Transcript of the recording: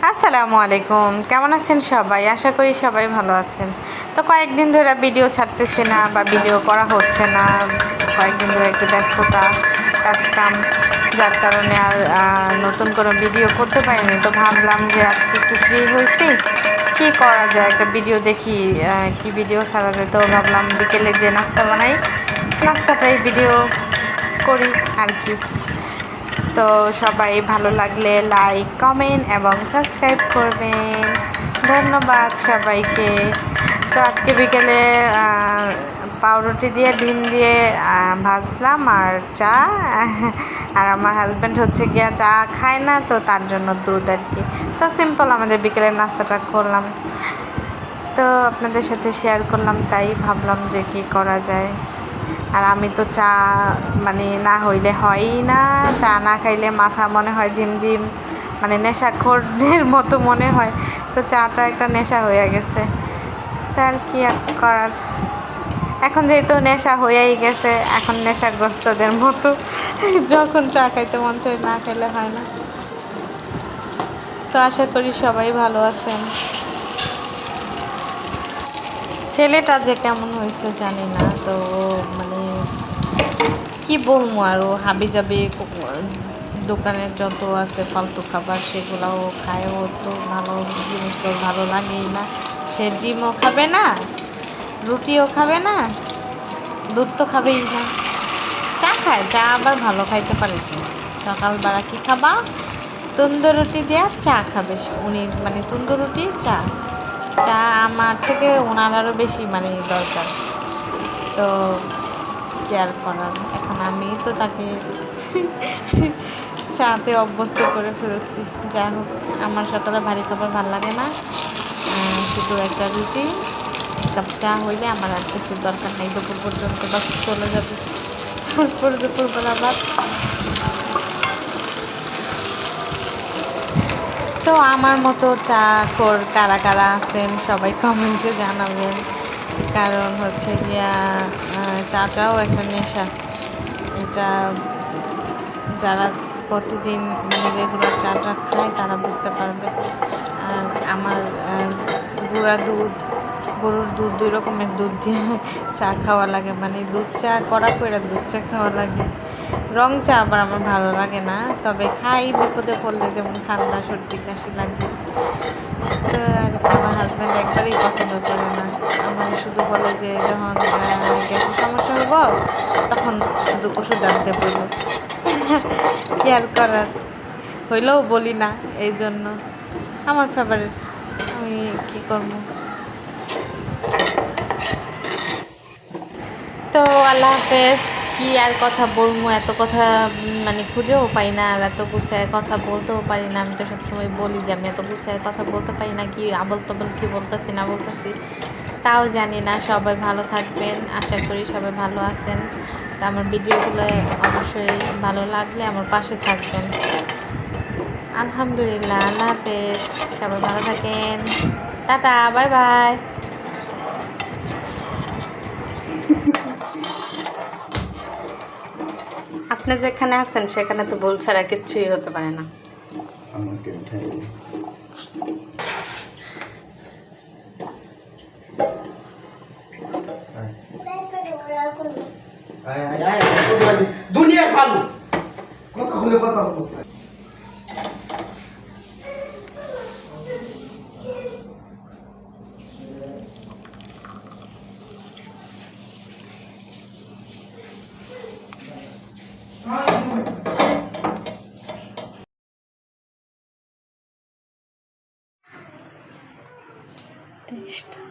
আসসালামু আলাইকুম, কেমন আছেন সবাই? আশা করি সবাই ভালো আছেন। তো কয়েকদিন ধরে ভিডিও ছাড়তেছি না বা ভিডিও করা হচ্ছে না। কয়েকদিন ধরে একটু ব্যস্ততা, কাজকাম, যার কারণে আর নতুন কোনো ভিডিও করতে পারিনি। তো ভাবলাম যে আজকে একটু ফ্রি হয়েছি, কী করা যায়, একটা ভিডিও দেখি, কি ভিডিও ছাড়া যায়। তো ভাবলাম বিকেলে যে নাস্তা বানাই, নাস্তাটাই ভিডিও করি আর কি। তো সবাই ভালো লাগলে লাইক, কমেন্ট এবং সাবস্ক্রাইব করবেন। ধন্যবাদ সবাইকে। তো আজকে বিকেলে পাউরুটি দিয়ে ডিম দিয়ে ভাজলাম আর চা। আর আমার হাজব্যান্ড হচ্ছে গিয়া চা খায় না, তো তার জন্য দুধ আর কি। তো সিম্পল আমাদের বিকেলের নাস্তাটা করলাম, তো আপনাদের সাথে শেয়ার করলাম। তাই ভাবলাম যে কী করা যায়। আর আমি তো চা মানে না হইলে হয়ই না। চা না খাইলে মাথা মনে হয় ঝিমঝিম, মানে নেশাখোরদের মতো মনে হয়। তো চাটা একটা নেশা হয়ে গেছে, তার কি আর করার। এখন যেহেতু নেশা হয়েই গেছে, এখন নেশাগ্রস্তদের মতো যখন চা খাইতে মন চায়, না খেলে হয় না। তো আশা করি সবাই ভালো আছেন। ছেলেটা যে কেমন হয়েছে জানি না, তো মানে কি বলবো, আরও হাবি যাবি দোকানের যত আছে ফালতু খাবার সেগুলোও খায়। ও তো ভালো জিনিসগুলো ভালো লাগেই না। সে ডিমও খাবে না, রুটিও খাবে না, দুধ তো খাবেই না। চা খায়, চা আবার ভালো খাইতে পারিস না। সকালবেলা কী খাবা? তন্দুর রুটি দেওয়া চা খাবে উনি, মানে তন্দুর রুটি চা। চা আমার থেকে ওনার আরও বেশি মানে দরকার। তো কেয়ার করার, এখন আমি তো তাকে চাতে অভ্যস্ত করে ফেলেছি। যাই হোক, আমার সকালে ভারী খাবার ভালো লাগে না। শুধু একটা রুটি, কাপ চা হইলে আমার আর কিছু দরকার নেই। দুপুর পর্যন্ত বাস চলে যাবে। তারপর দুপুরবেলা আবার। তো আমার মতো চা খোর কারা কারা আছেন সবাই কমেন্টে জানাবেন। কারণ হচ্ছে গিয়া চাটাও একটা নেশা। এটা যারা প্রতিদিন মানে রেগুলার চাটা খায় তারা বুঝতে পারবে। আর আমার গুঁড়া দুধ, গরুর দুধ, 2 রকমের দুধ দিয়ে চা খাওয়া লাগে, মানে দুধ চা কড়া করে দুধ চা খাওয়া লাগে। রং চা আবার আমার ভালো লাগে না, তবে খাই বিপদে পড়লে, যেমন ঠান্ডা সর্দি কাশি লাগে। তো আর আমার হাজব্যান্ড একবারেই পছন্দ করে না। আমার শুধু বলে যে যখন গ্যাসের সমস্যা হইব তখন শুধু ওষুধ আনতে বলব। কি আর করার, হইলেও বলি না, এই জন্য আমার ফেভারিট, আমি কী করব। তো আল্লাহ হাফেজ। কি আর কথা বলবো, এত কথা মানে খুঁজেও পাই না, আর এত গুছায় কথা বলতেও পারি না। আমি তো সবসময় বলি যে আমি এত গুছায় কথা বলতে পারি না, কি আবল তবল কী বলতেছি না বলতেছি তাও জানি না। সবাই ভালো থাকবেন, আশা করি সবাই ভালো আছেন। তো আমার ভিডিওগুলো অবশ্যই ভালো লাগলে আমার পাশে থাকবেন। আলহামদুলিল্লাহ, আল্লাহ হাফেজ, সবাই ভালো থাকেন। Tata, bye bye. আপনি যেখানে আছেন সেখানে তো ভুল ছাড়া কিচ্ছুই হতে পারে না। আমাকে দুনিয়ার ভালো কথা হলে কথা হলো। তেইশটা